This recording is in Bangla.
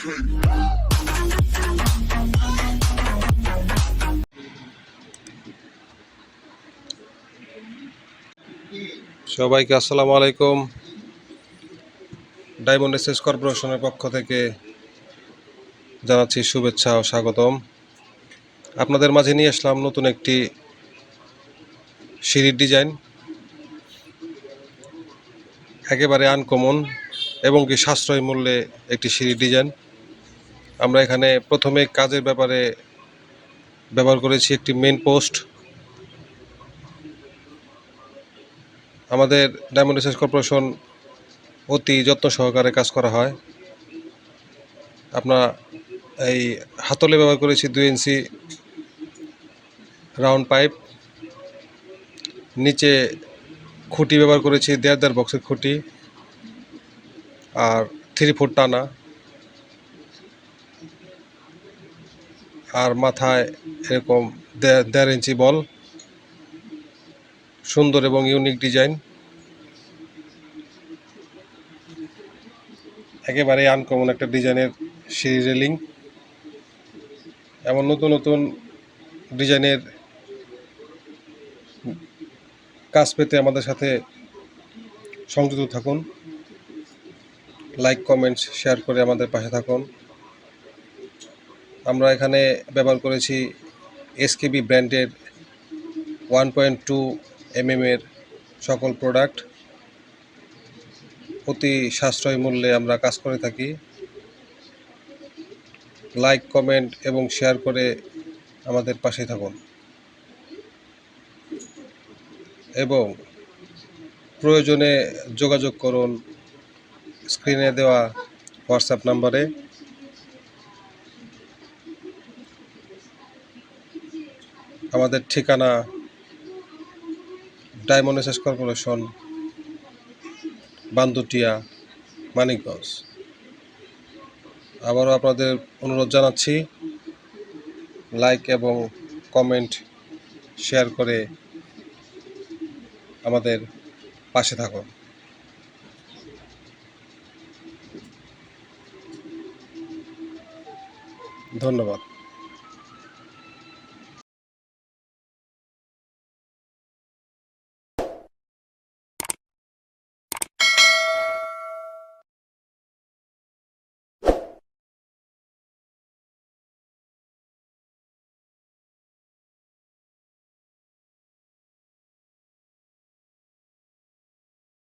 সবাইকে আসসালামু আলাইকুম। ডায়মন্ড এসএস কর্পোরেশনের পক্ষ থেকে জানাচ্ছি শুভেচ্ছা ও স্বাগতম। আপনাদের মাঝে নিয়ে আসলাম নতুন একটি সিঁড়ির ডিজাইন, একেবারে আনকমন এবং কি সাশ্রয়ী মূল্যে একটি সিঁড়ির ডিজাইন। আমরা এখানে প্রথমে কাজের ব্যাপারে ব্যবহার করেছি একটি মেন পোস্ট। আমাদের ডায়মন্ড এসএস কর্পোরেশন অতি যত্ন সহকারে কাজ করা হয়। আপনার এই হাতলে ব্যবহার করেছি 2 ইঞ্চি রাউন্ড পাইপ, নিচে খুঁটি ব্যবহার করেছি 1.5 বক্সের খুঁটি আর 3 ফুট টানা, আর মাথায় এরকম 1.5 ইঞ্চি বল। সুন্দর এবং ইউনিক ডিজাইন, একেবারে আনকমন একটা ডিজাইনের সিঁড়ি রেলিং। এমন নতুন নতুন ডিজাইনের কাজ পেতে আমাদের সাথে সংযুক্ত থাকুন। লাইক, কমেন্টস, শেয়ার করে আমাদের পাশে থাকুন। আমরা এখানে ব্যবহার করেছি এসকেবি ব্র্যান্ডের 1.2 mm এর সকল প্রোডাক্ট। অতি সাশ্রয়ী মূল্যে আমরা কাজ করে থাকি। লাইক, কমেন্ট এবং শেয়ার করে আমাদের পাশে থাকুন এবং প্রয়োজনে যোগাযোগ করুন স্ক্রিনে দেওয়া হোয়াটসঅ্যাপ নাম্বারে। আমাদের ঠিকানা ডায়মন্ড এসএস কর্পোরেশন, বান্দুটিয়া, মানিকগঞ্জ। আবারও আপনাদের অনুরোধ জানাচ্ছি, লাইক এবং কমেন্ট শেয়ার করে আমাদের পাশে থাকুন। ধন্যবাদ।